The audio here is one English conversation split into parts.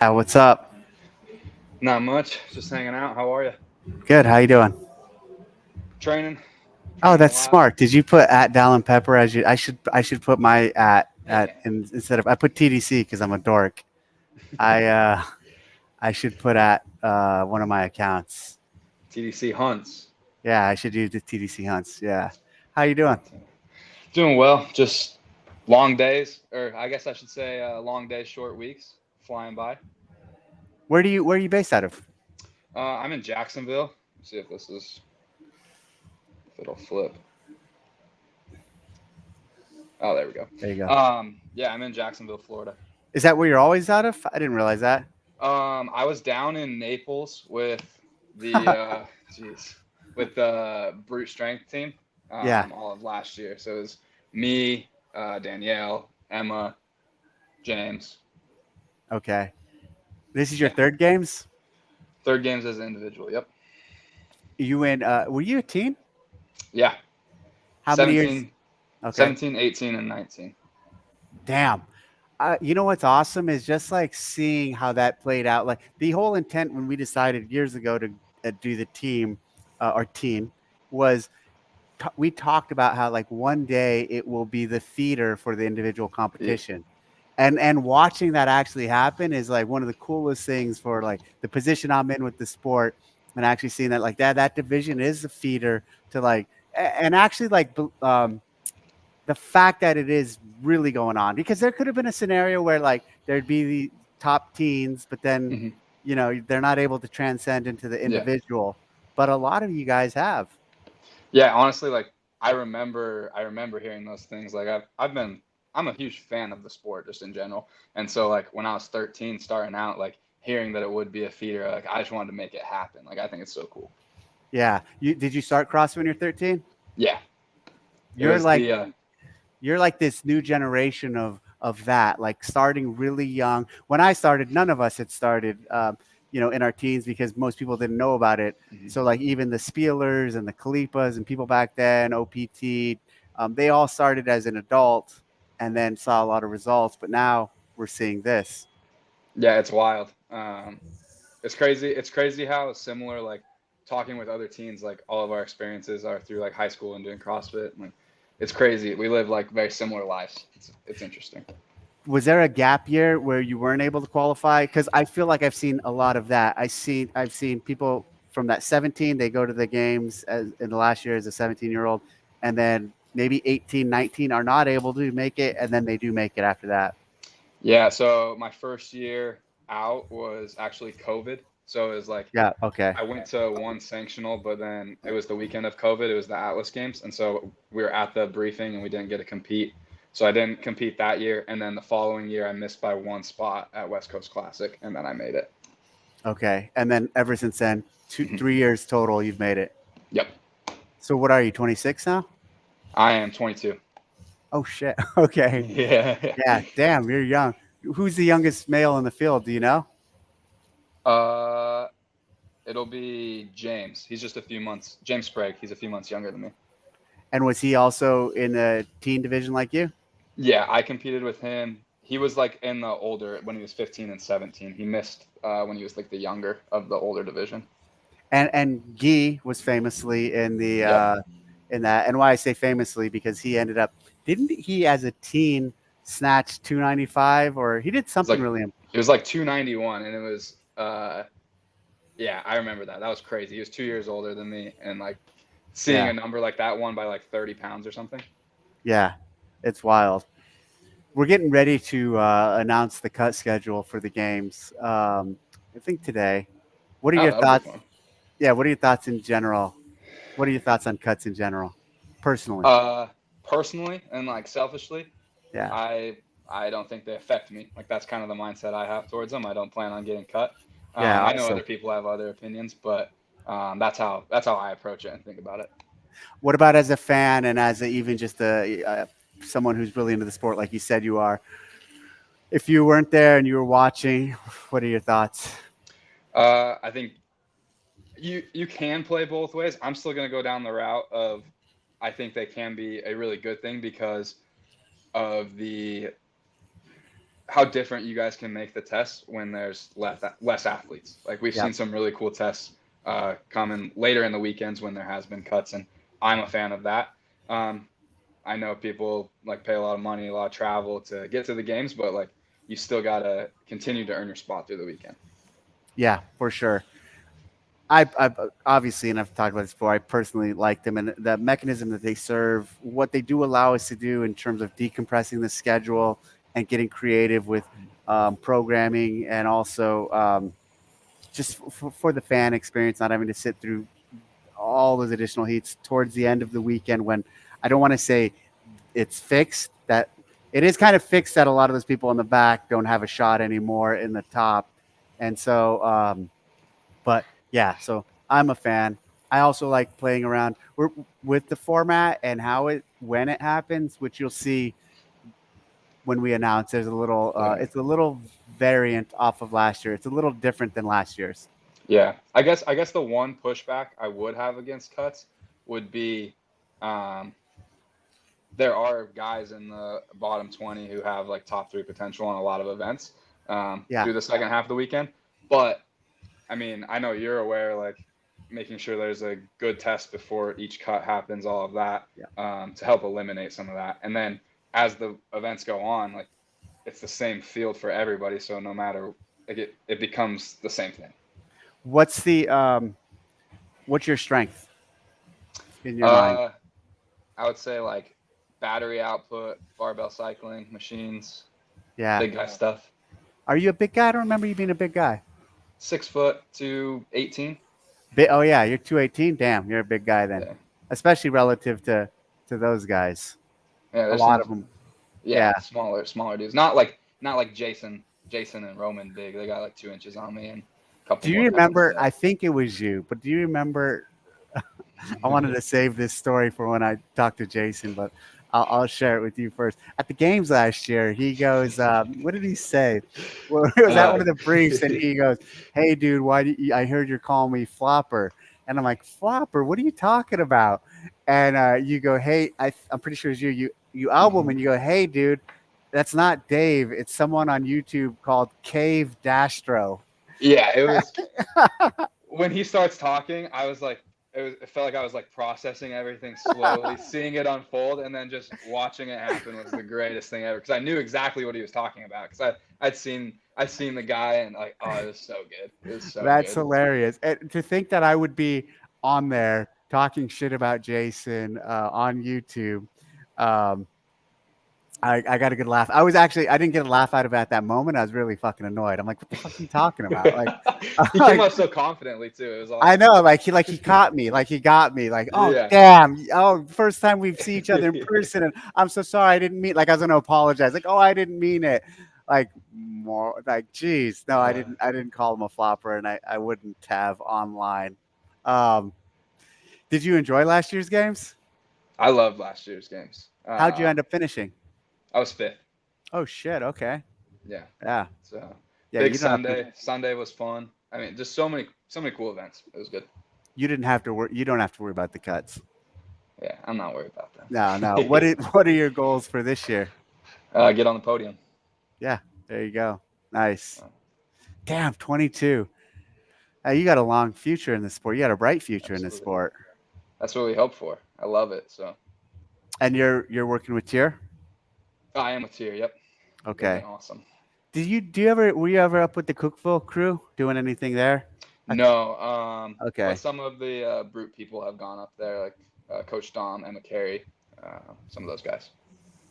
What's up? Not much. Just hanging out. How are you? Good. How you doing? Training. Oh, Training a that's lot. smart. Did you put at Dallin Pepper as you? I should put my at instead of I put TDC because I'm a dork. I I should put at one of my accounts. TDC hunts. Yeah, I should do the TDC hunts. Yeah. How you doing? Doing well. Just long days, or I guess I should say long days, short weeks, flying by. Where are you based out of? I'm in Jacksonville. Let's see if it'll flip. Oh, there we go. There you go. Yeah, I'm in Jacksonville, Florida. Is that where you're always out of? I didn't realize that. I was down in Naples with the jeez, with the brute strength team Yeah. all of last year. So it was me, Danielle, Emma, James. Okay. This is your Yeah, third games. third games as an individual. Yep. You in? Were you a teen? Yeah, How many years? 17, Okay. 17, 18, and 19. Damn. You know what's awesome is just like seeing how that played out. Like the whole intent when we decided years ago to do the team or teen was we talked about how like one day it will be the feeder for the individual Yeah, competition. And watching that actually happen is like one of the coolest things for like the position I'm in with the sport and actually seeing that like that division is the feeder to like and actually like the fact that it is really going on because there could have been a scenario where like there'd be the top teens, but then hmm they're not able to transcend into the yeah, individual. But a lot of you guys have. yeah. Honestly, like I remember hearing those things. Like I'm a huge fan of the sport just in general, and so like when I was 13, starting out, like hearing that it would be a feeder, like I just wanted to make it happen. Like I think it's so cool. Yeah. Did you start CrossFit when you're 13? Yeah, it You're was like the you're like this new generation of that, like starting really young. When I started, none of us had started, in our teens because most people didn't know about it. mhm. So like even the Spielers and the Kalipas and people back then, OPT, they all started as an adult and then saw a lot of results. But now we're seeing this. Yeah, it's wild. It's crazy. It's crazy how similar like talking with other teens, like all of our experiences are through like high school and doing CrossFit. Like it's crazy. We live like very similar lives. It's interesting. Was there a gap year where you weren't able to qualify? Because I feel like I've seen a lot of that. I've seen people from that 17, they go to the games as in the last year as a 17-year-old, and then maybe 18, 19 are not able to make it, and then they do make it after that. Yeah. So my first year out was actually COVID. So it was like Yeah. Okay. I went to one sanctional, but then it was the weekend of COVID. It was the Atlas Games, and so we were at the briefing and we didn't get to compete. So I didn't compete that year, and then the following year I missed by one spot at West Coast Classic, and then I made it. Okay. And then ever since then, two, Mhm. 3 years total, you've made it. Yep. So what are you, 26 now? I am 22. Oh shit. Okay. Yeah. Yeah. Damn, you're young. Who's the youngest male in the field? Do you know? uh, it'll be James. He's just a few months. James Sprague. He's a few months younger than me. And was he also in the teen division like you? Yeah, I competed with him. He was like in the older when he was 15 and 17. He missed when he was like the younger of the older division. And Guy was famously in the Yep. in that. And why I say famously because he ended up didn't he as a teen snatch 295 or he did It was something like really it was like 291, and it was yeah, I remember that. That was crazy. He was 2 years older than me, and like seeing yeah, a number like that, one by like 30 pounds or something. yeah, it's wild. We're getting ready to announce the cut schedule for the games. I think today. What are Oh, your that'll be thoughts? fun. Yeah, what are your thoughts in general? What are your thoughts on cuts in general, personally? Uh, Personally and like selfishly, Yeah, I I don't think they affect me. Like that's kind of the mindset I have towards them. I don't plan on getting cut. yeah, I know other awesome. people have other opinions, but that's how I approach it and think about it. What about as a fan and as even just someone who's really into the sport, like you said you are? If you weren't there and you were watching, what are your thoughts? I think you can play both ways. I'm still gonna go down the route of I think they can be a really good thing because of the how different you guys can make the tests when there's less athletes. Like we've Yep. seen some really cool tests coming later in the weekends when there has been cuts, and I'm a fan of that. Um, I know people like pay a lot of money, a lot of travel to get to the games, but like you still gotta continue to earn your spot through the weekend. Yeah, for sure. I obviously, and I've talked about this before. I personally like them, and the mechanism that they serve, what they do allow us to do in terms of decompressing the schedule and getting creative with programming, and also just for the fan experience, not having to sit through all those additional heats towards the end of the weekend. When I don't want to say it's fixed, that it is kind of fixed that a lot of those people in the back don't have a shot anymore in the top, and so. But yeah, so I'm a fan. I also like playing around with the format and how it when it happens, which you'll see when we announce. There's a little, Yeah. it's a little variant off of last year. It's a little different than last year's. Yeah, I guess the one pushback I would have against cuts would be um, there are guys in the bottom 20 who have like top three potential on a lot of events Yeah, through the second half of the weekend. But I mean, I know you're aware, like making sure there's a good test before each cut happens, all of that yeah. to help eliminate some of that. And then as the events go on, like it's the same field for everybody. So no matter, like it becomes the same thing. What's the what's your strength in your mind? Uh, I would say like battery output, barbell cycling, machines, Yeah. big guy stuff. Are you a big guy? I don't remember you being a big guy. 6 foot to 18. Oh yeah, you're 218. Damn, you're a big guy then, Yeah, especially relative to those guys. yeah. A There's lot some, of them. yeah, Yeah. smaller dudes. Not like Jason and Roman big. They got like 2 inches on me and a couple Do you more pounds. remember? So I think it was you, but do you remember? I wanted to save this story for when I talk to Jason, but I'll share it with you first. At the games last year, he goes, "What did he say?" Well, it was at uh, one of the briefs, and he goes, "Hey, dude, why do you, I heard you're calling me flopper?" And I'm like, "Flopper? What are you talking about?" And you go, "Hey, I'm pretty sure it's you. You album," and you go, "Hey, dude, that's not Dave. It's someone on YouTube called Cave Dastro." yeah, it was when he starts talking. I was like, it felt like I was like processing everything slowly, seeing it unfold, and then just watching it happen was the greatest thing ever because I knew exactly what he was talking about because I'd seen the guy and like, oh, it was so good. It was so That's good. hilarious. And to think that I would be on there talking shit about Jason on YouTube. Um, I got a good laugh. I didn't get a laugh out of it at that moment. I was really fucking annoyed. I'm like, what the fuck are you talking about? Like, He came like up so confidently too. It was I awesome. know, like he caught me, like he got me, like, oh Yeah. damn, oh, first time we see each other in person, and I'm so sorry, I didn't mean, like I was gonna apologize, like, oh, I didn't mean it, like more, like, geez, no, Uh, I didn't call him a flopper, and I wouldn't have online. Um, did you enjoy last year's games? I loved last year's games. How'd you end up finishing? I was fifth. Oh shit, okay, Yeah. yeah, So yeah, big you don't have to, Sunday. Sunday was fun. I mean, just so many cool events. It was good. you didn't have to worry, you don't have to worry about the cuts. Yeah, I'm not worried about No, no. that. What are your goals for this year? Get on the podium. Yeah, there you go. Nice. Uh, Damn, 22. You got a long future in this sport. You got a bright future in this Absolutely. sport. That's what we hope for. I love it. So And you're working with Tier? I am with Tier. Yep. They've been Okay. awesome. Do you ever were you ever up with the Cookville crew doing anything there? I- No, but Okay. some of the brute people have gone up there, like Coach Dom, Emma Carey, some of those guys.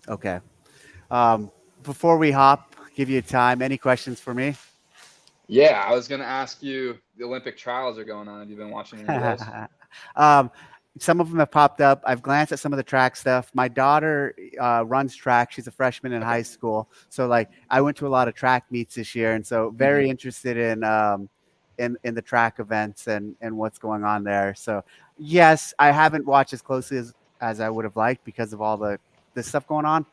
Okay. Um, before we hop, give you time. Any questions for me? Yeah, I was gonna ask you. The Olympic trials are going on. Have you been watching any of those? um, some of them have popped up. I've glanced at some of the track stuff. My daughter runs track. She's a freshman in Okay. high school, so like I went to a lot of track meets this year, and so Hmm. very interested in the track events and what's going on there. So yes, I haven't watched as closely as I would have liked because of all the stuff going on.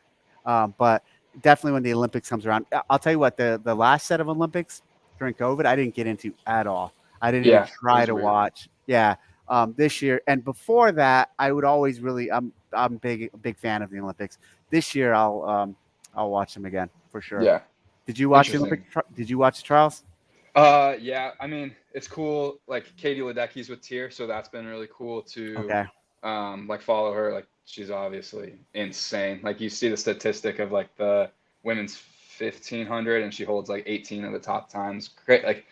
But definitely when the Olympics comes around, I'll tell you what, the last set of Olympics during COVID, I didn't get into at all. I didn't even Yeah, it try was to weird. watch. Yeah, this year and before that, I would always really. I'm big fan of the Olympics. This year, I'll watch them again for sure. Yeah. Did you watch the Interesting. Olympic? Did you watch the trials? Yeah, I mean, it's cool. Like Katie Ledecky's with tier, so that's been really cool to Okay. like follow her. Like she's obviously insane. Like you see the statistic of like the women's 1500, and she holds like 18 of the top times. Like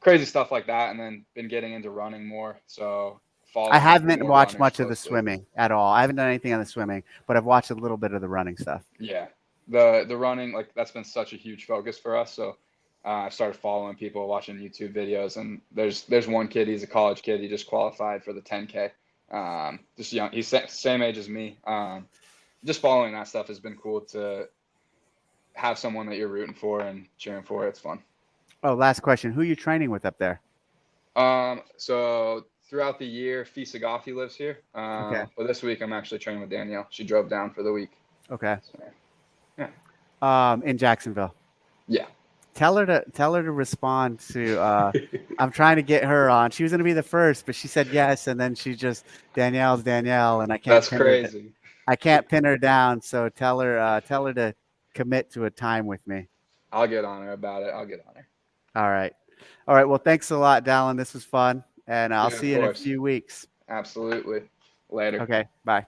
crazy stuff like that. And then been getting into running more, so I following haven't more watched runners much of the closely. swimming at all. I haven't done anything on the swimming, but I've watched a little bit of the running stuff. Yeah, the running, like that's been such a huge focus for us. So I started following people, watching YouTube videos, and there's one kid. He's a college kid. He just qualified for the 10K. Just young. He's same age as me. Just following that stuff has been cool to have someone that you're rooting for and cheering for. It's fun. Oh, last question. Who are you training with up there? So throughout the year, Fisa Goffey lives here. Okay. But this week I'm actually training with Danielle. She drove down for the week. Okay. So, yeah. In Jacksonville. Yeah. Tell her to respond to I'm trying to get her on. She was gonna be the first, but she said yes, and then she just Danielle's Danielle, and That's crazy. I can't pin her down. So tell her to commit to a time with me. I'll get on her about it. I'll get on her. All right. All right. Well, thanks a lot, Dallin. This was fun, and I'll Yeah, of see you in a course. few weeks. Absolutely. Later. Okay. Bye.